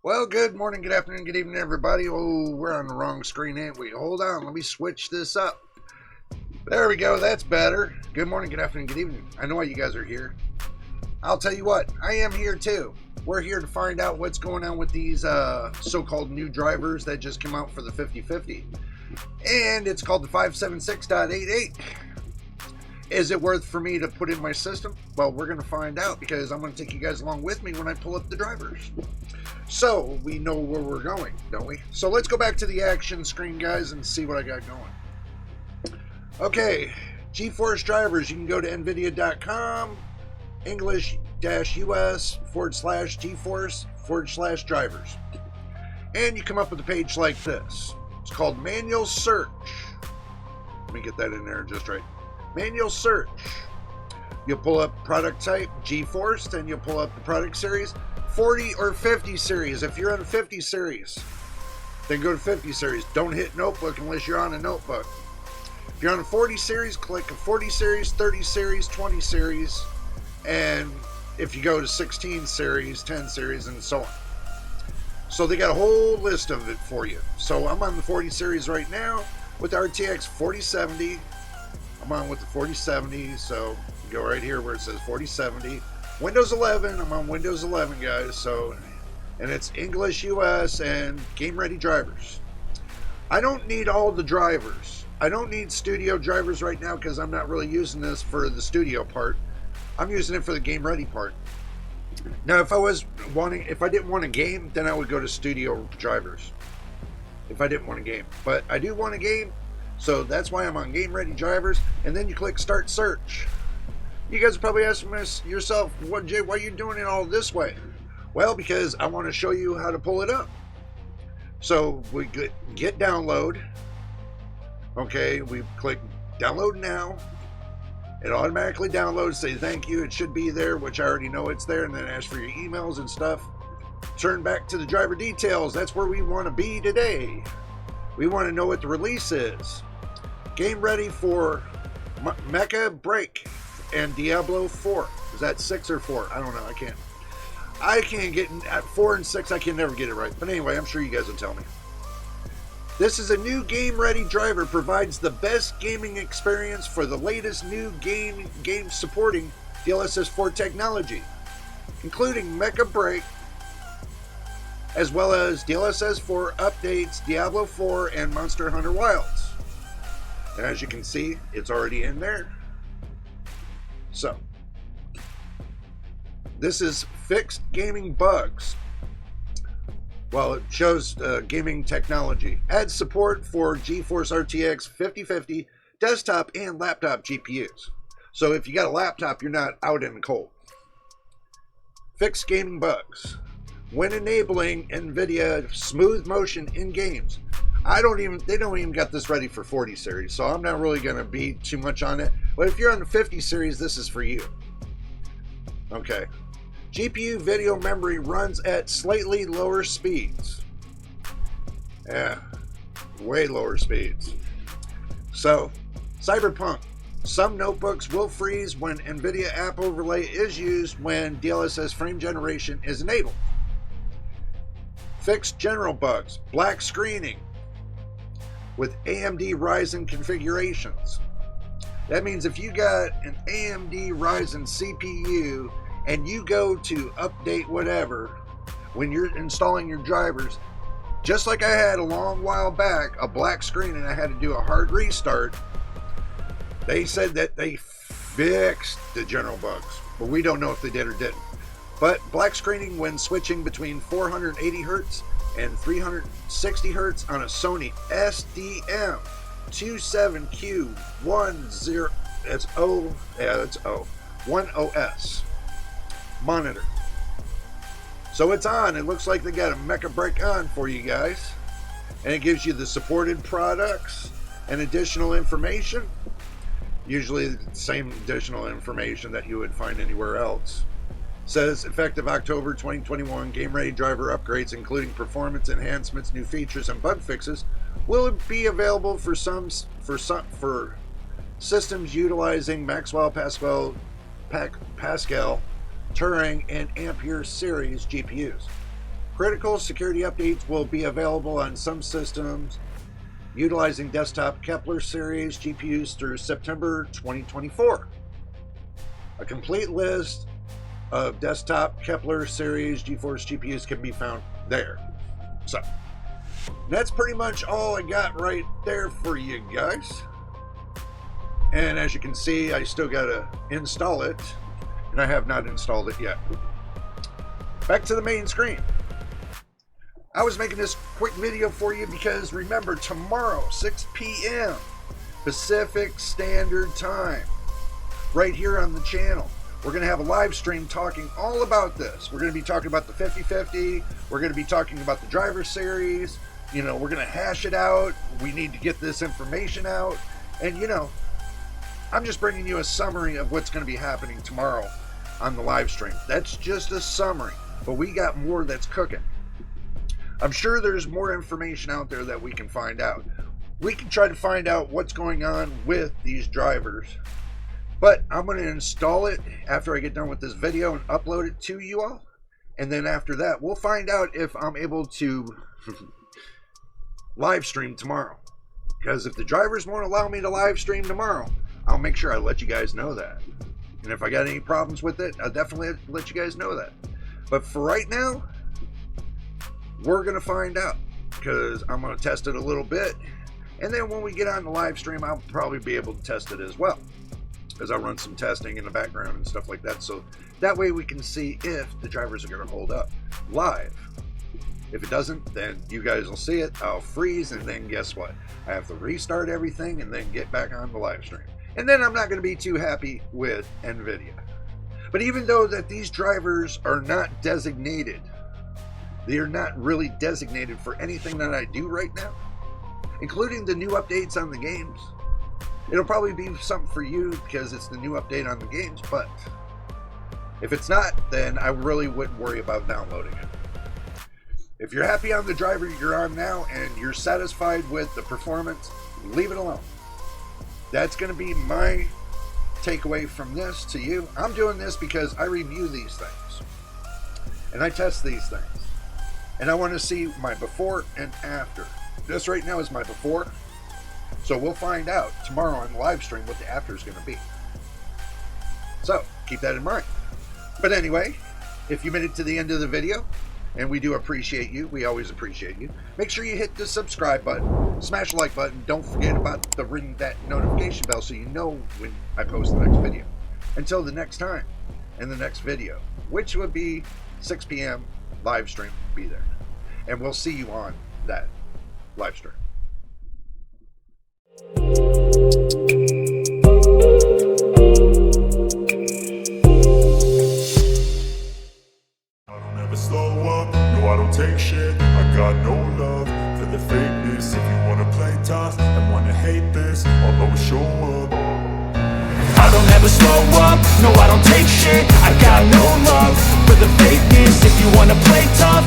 Well, good morning, good afternoon, good evening, everybody. Oh, we're on the wrong screen, ain't we? Hold on, let me switch this up. There we go, that's better. Good morning, good afternoon, good evening. I know why you guys are here. I'll tell you what, I am here too. We're here to find out what's going on with these so-called new drivers that just came out for the 5050. And it's called the 576.88. Is it worth for me to put in my system? Well, we're going to find out because I'm going to take you guys along with me when I pull up the drivers. So we know where we're going, don't we? So let's go back to the action screen, guys, and see what I got going. Okay, GeForce drivers, you can go to nvidia.com, English-US/GeForce/drivers. And you come up with a page like this. It's called Manual Search. Let me get that in there just right. Manual Search. You'll pull up product type, GeForce, then you'll pull up the product series, 40 or 50 series. If you're on a 50 series, then go to 50 series. Don't hit notebook unless you're on a notebook. If you're on a 40 series, click a 40 series, 30 series, 20 series, and if you go to 16 series, 10 series, and so on. So they got a whole list of it for you. So I'm on the 40 series right now with the RTX 4070. I'm on with the 4070, so you go right here where it says 4070. Windows 11, I'm on Windows 11, guys, so, and it's English US and game ready drivers. I don't need all the drivers. I don't need studio drivers right now because I'm not really using this for the studio part. I'm using it for the game ready part. Now, if I didn't want a game, then I would go to studio drivers. If I didn't want a game, but I do want a game. So that's why I'm on Game Ready Drivers, and then you click Start Search. You guys are probably asking yourself, "What, Jay? Why are you doing it all this way?" Well, because I want to show you how to pull it up. So we get download. Okay, we click Download Now. It automatically downloads. Say thank you. It should be there, which I already know it's there, and then ask for your emails and stuff. Turn back to the driver details. That's where we want to be today. We want to know what the release is. Game ready for Mecha Break and Diablo 4. Is that 6 or 4? I don't know. I can't get at 4 and 6. I can never get it right. But anyway, I'm sure you guys will tell me. This is a new game ready driver. Provides the best gaming experience for the latest new game supporting DLSS 4 technology, including Mecha Break, as well as DLSS 4 updates, Diablo 4, and Monster Hunter Wilds. And as you can see, it's already in there. So, this is fixed gaming bugs. Well, it shows gaming technology. Adds support for GeForce RTX 5050 desktop and laptop GPUs. So if you got a laptop, you're not out in the cold. Fixed gaming bugs. When enabling NVIDIA smooth motion in games. They don't even got this ready for 40 series, so I'm not really going to be too much on it. But if you're on the 50 series, this is for you. Okay. GPU video memory runs at slightly lower speeds. Yeah, way lower speeds. So, Cyberpunk. Some notebooks will freeze when NVIDIA app overlay is used when DLSS frame generation is enabled. Fixed general bugs. Black screening with AMD Ryzen configurations. That means if you got an AMD Ryzen CPU and you go to update whatever when you're installing your drivers, just like I had a long while back, a black screen and I had to do a hard restart, they said that they fixed the general bugs, but we don't know if they did or didn't. But black screening when switching between 480 Hz and 360 Hz on a Sony SDM 27Q10, that's O, yeah, that's O, 10S monitor. So it's on. It looks like they got a Mecha Break on for you guys. And it gives you the supported products and additional information. Usually the same additional information that you would find anywhere else. Says effective October 2021, game ready driver upgrades including performance enhancements, new features, and bug fixes will be available for systems utilizing Maxwell, Pascal, Turing, and Ampere series GPUs. Critical security updates will be available on some systems utilizing desktop Kepler series GPUs through September 2024. A complete list of desktop Kepler series GeForce GPUs can be found there. So that's pretty much all I got right there for you guys. And as you can see, I still gotta install it, and I have not installed it yet. Back to the main screen. I was making this quick video for you because remember, tomorrow 6 p.m. Pacific Standard Time, right here on the channel, we're going to have a live stream talking all about this. We're going to be talking about the 5050. We're going to be talking about the driver series. You know, we're going to hash it out. We need to get this information out. And, you know, I'm just bringing you a summary of what's going to be happening tomorrow on the live stream. That's just a summary, but we got more that's cooking. I'm sure there's more information out there that we can find out. We can try to find out what's going on with these drivers, but I'm going to install it after I get done with this video and upload it to you all. And then after that, we'll find out if I'm able to live stream tomorrow. Because if the drivers won't allow me to live stream tomorrow, I'll make sure I let you guys know that. And if I got any problems with it, I'll definitely let you guys know that. But for right now, we're going to find out, because I'm going to test it a little bit. And then when we get on the live stream, I'll probably be able to test it as well, because I'll run some testing in the background and stuff like that. So that way we can see if the drivers are going to hold up live. If it doesn't, then you guys will see it. I'll freeze, and then guess what? I have to restart everything and then get back on the live stream. And then I'm not going to be too happy with NVIDIA. But even though that these drivers are not designated, they are not really designated for anything that I do right now, including the new updates on the games. It'll probably be something for you because it's the new update on the games, but if it's not, then I really wouldn't worry about downloading it. If you're happy on the driver you're on now and you're satisfied with the performance, leave it alone. That's going to be my takeaway from this to you. I'm doing this because I review these things and I test these things. And I want to see my before and after. This right now is my before. So we'll find out tomorrow on the live stream what the after is going to be. So keep that in mind. But anyway, if you made it to the end of the video, and we do appreciate you, we always appreciate you, make sure you hit the subscribe button, smash the like button, don't forget about the ring that notification bell so you know when I post the next video. Until the next time, in the next video, which would be 6 p.m. live stream, be there. And we'll see you on that live stream. I don't ever slow up, no I don't take shit. I got no love for the fakeness. If you wanna play tough and wanna hate this, I'll always show up. I don't ever slow up, no I don't take shit. I got no love for the fakeness. If you wanna play tough